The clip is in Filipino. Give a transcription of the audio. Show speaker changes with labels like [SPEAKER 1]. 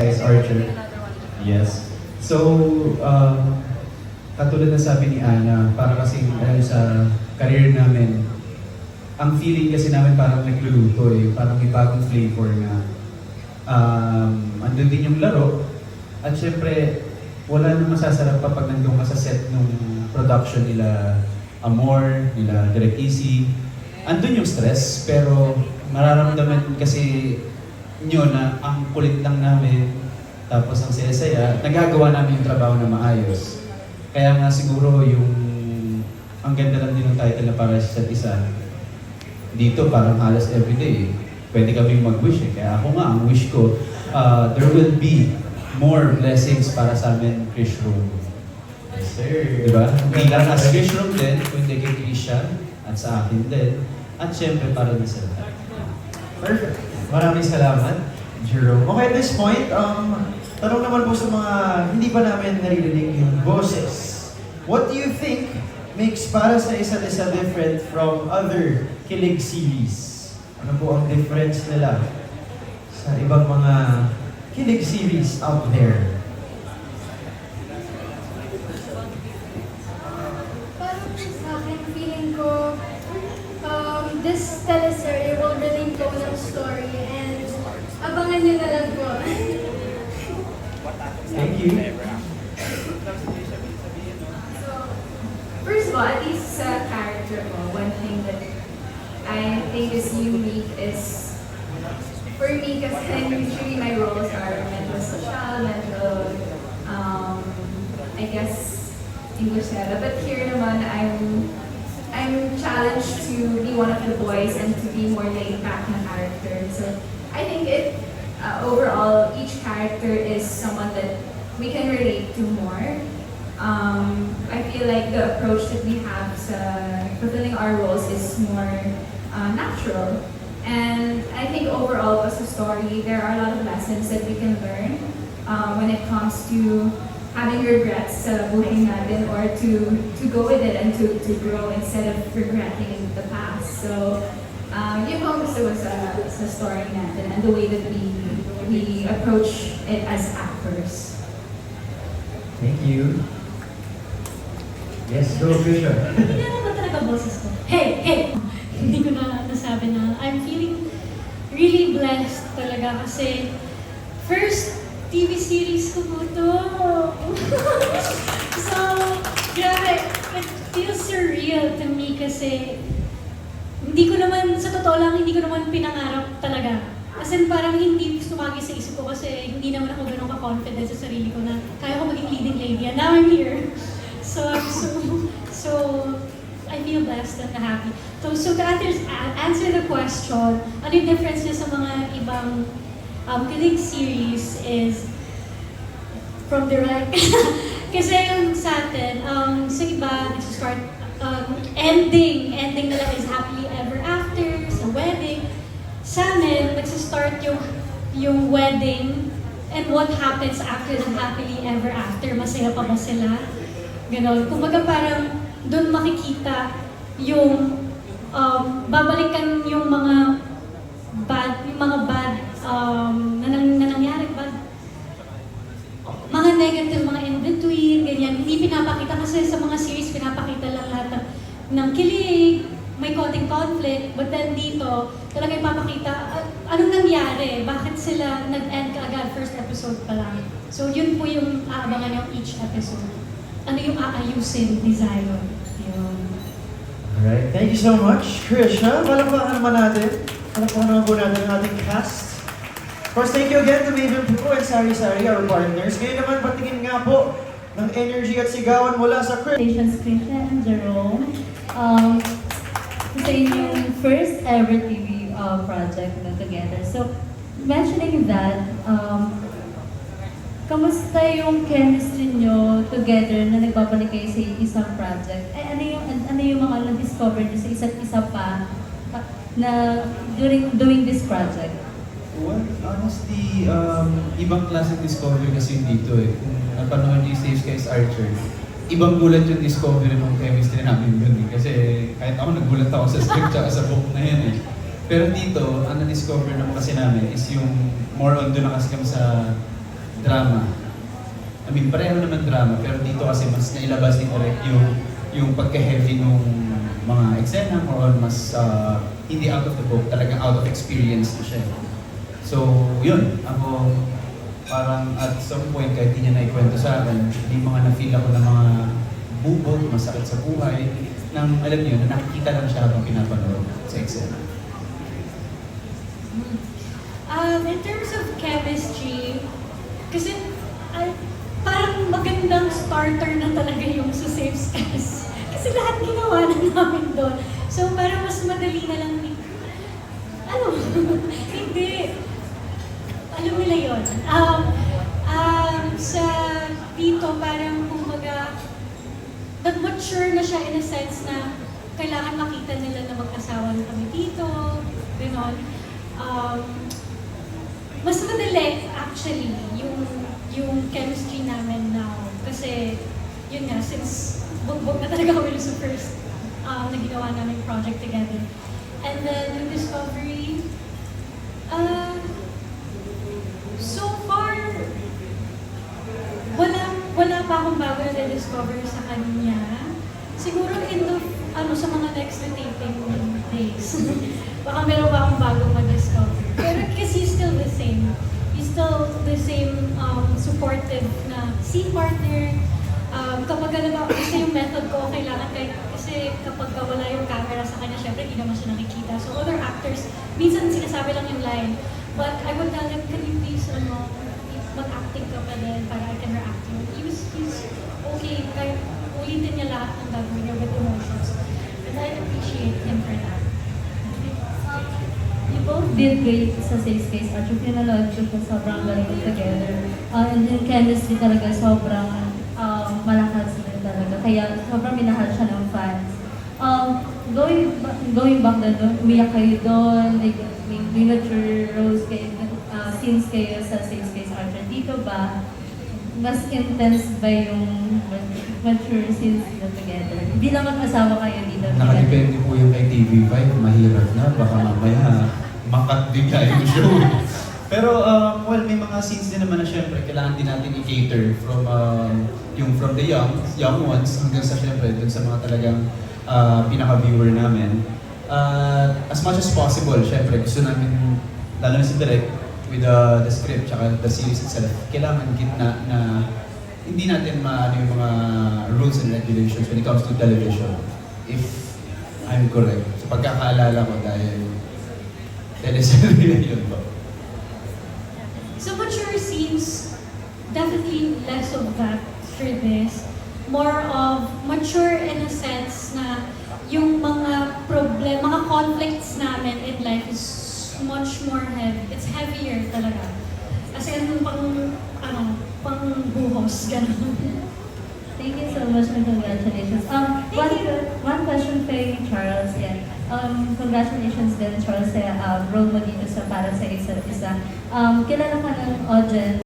[SPEAKER 1] Guys, Archer. Yes. So, katulad na sabi ni Ana, para kasing sa career namin, ang feeling kasi namin parang nagluluto parang may bagong flavor na andun din yung laro. At syempre, wala nang masasarap pa pag nandun ka sa set ng production nila Amor, nila Direk Easy. Andun yung stress, pero mararamdaman kasi nyo na ang kulit lang namin, tapos ang saya-saya, nagagawa namin yung trabaho na maayos. Kaya nga siguro ang ganda lang din ng title na para sa isa't isa. Dito parang halos everyday pwede kami mag-wish Kaya ako nga, ang wish ko, there will be more blessings para sa amin, Krish Room.
[SPEAKER 2] Yes, sir.
[SPEAKER 1] Diba? Hindi lang as Krish Room din, kundi kay Christian at sa akin din. At syempre para din sa lahat.
[SPEAKER 2] Perfect. Maraming salamat, Jerome. Okay, at this point, tanong naman po sa mga hindi pa namin naririnig yung boses. What do you think makes Para sa Isa't Isa different from other Kilig series? Ano po ang difference nila sa ibang mga Kilig series out there?
[SPEAKER 3] Parang sa akin, feeling ko, this teleserye will really go ng story and abangan nyo na lang po.
[SPEAKER 2] Thank you.
[SPEAKER 4] So, first of all, at least sa character ko, one thing that I think is unique is, for me, kasi usually my roles are mental social, mental, I guess, English level. But here naman, I'm challenged to be one of the boys and to be more laid back na character. So, I think overall, each character is someone that we can relate to more. I feel like the approach that we have sa fulfilling our roles is more natural. And I think overall, as a story, there are a lot of lessons that we can learn when it comes to having regrets sa buhay natin, or to go with it and to grow instead of regretting the past. So, yun po gusto ko sa story natin and the way that we approach it as actors.
[SPEAKER 2] Thank you. Yes, go, Krisha.
[SPEAKER 5] Hindi naman talaga boses ko. Hey! Hindi ko na nasabi na I'm feeling really blessed talaga kasi first TV series ko po to. So, grabe, it feels surreal to me kasi hindi ko naman, sa totoo lang, hindi ko naman pinangarap talaga. As in, parang hindi sumagi sa isip ko kasi hindi naman ako ganun ka-confident sa sarili ko na kaya ko maging leading lady. And now I'm here. So I feel blessed and happy. So to answer the question, ano yung difference niya sa mga ibang Kilig series is from direct. Kasi yung sa atin, sa iba, nag-start ending nila is happily ever after, sa wedding. Sa amin, nag-start yung wedding and what happens after the happily ever after. Masaya pa ba sila? Ganon. Kumbaga parang doon makikita yung babalikan yung mga bad na nangyari, mga negative, mga in-between, ganyan. Hindi pinapakita kasi sa mga series, pinapakita lang lahat ng kilig, may konting conflict, but then dito, talaga ipapakita anong nangyari, bakit sila nag-end kaagad first episode pa lang. So yun po yung aabangan yung each episode. Ano yung aayusin ni Zion. Yun.
[SPEAKER 2] Alright, thank you so much, Krisha. Palakpakan naman natin. Palakpakan naman po natin ang ating cast. Of course, thank you again to Maven Pupo and Sari Sari, our partners. Ngayon naman, patingin nga po ng energy at sigawan mula sa
[SPEAKER 6] Congratulations, Krisha and Jerome. Sa inyong first ever TV project na together. So, mentioning that, kamusta yung chemistry nyo together na nagbabalik kayo sa isang project? Ay, ano yung mga na-discover nyo sa isa't isa pa na during doing this project?
[SPEAKER 1] Well, honestly, ibang klaseng discovery kasi yun dito Kung napanood yung Safe Skies Archer, ibang gulat yung discovery ng chemistry namin yun Kasi kahit ako nagulat ako sa script tsaka sa book na yun Pero dito, ang na-discover naman kasi namin is yung more on doon na kasi kami sa drama. I mean, pareho naman drama, pero dito kasi mas nailabas ni Direk yung pagka-heavy nung mga eksena, or mas hindi out of the book, talagang out of experience na siya. So, yun, ako parang at some point, kahit hindi niya naikwento sa akin, may mga na-feel ako ng mga bubog, masakit sa buhay, nang alam niyo, na nakikita lang siya habang pinapanood sa eksena.
[SPEAKER 5] In terms of chemistry, kasi parang magandang starter na talaga yung sa Safe Skies. Kasi lahat ginawa na namin doon. So parang mas madali na lang hindi. Alam nila yun. Sa dito parang kumbaga, nag-mature na siya in a sense na kailangan makita nila na mag-asawa na kami dito, gano'n. Mas madali actually yung chemistry namin now. Kasi yun nga, since bugbog na talaga kami sa first na ginawa namin project together. And then yung Discovery, so far, wala pa akong bago na discover sa kanya. Siguro sa mga next na taping days. Baka meron pa akong bagong ma-discover. Pero kasi he's still the same. He's still the same supportive na scene partner. Kapag gusto yung method ko, kailangan kasi kapag wala yung camera sa kanya, syempre hindi naman siya nakikita. So other actors, minsan sinasabi lang yung line. But I would tell them, can you please mag-acting ka pa din para I can react to you. He's okay, kahit ulitin niya lahat ng gagawin niya with emotions. And I appreciate him for that.
[SPEAKER 6] You both did great sa Safe Space Art. Yung pinanood ko sobrang galing together. And yung chemistry talaga sobrang malakas din talaga. Kaya sobrang minahal siya ng fans. Going back doon, umiyak kayo doon, like, may mature roles kayo, scenes kayo sa Safe Space Art. Dito ba, mas intense ba yung mature scenes na together? Hindi lang mag-asawa kayo dito.
[SPEAKER 1] Nakadepende po yung kay TV5, mahirap na, baka mamaya makat bigla yung show. Pero, well, may mga scenes din naman na syempre, kailangan din natin i-cater from the young ones, hanggang sa syempre, dun sa mga talagang pinaka-viewer namin. As much as possible, syempre, gusto namin, lalo na si Direk, with the script, tsaka the series itself, kailangan gitna na hindi natin maano yung mga rules and regulations when it comes to television. If I'm correct. So pagkakaalala ko dahil teleserye yun po.
[SPEAKER 5] So mature scenes, definitely less of that for this. More of mature in a sense na yung mga mga conflicts namin in life is much more heavy. It's heavier talaga. Kasi pang buhos, gano'n.
[SPEAKER 6] Thank you so much and congratulations. One question kay Charles. Yeah. Congratulations din, Charles, sa role mo dito sa Para sa Isa't Isa. Kilala ka ng audience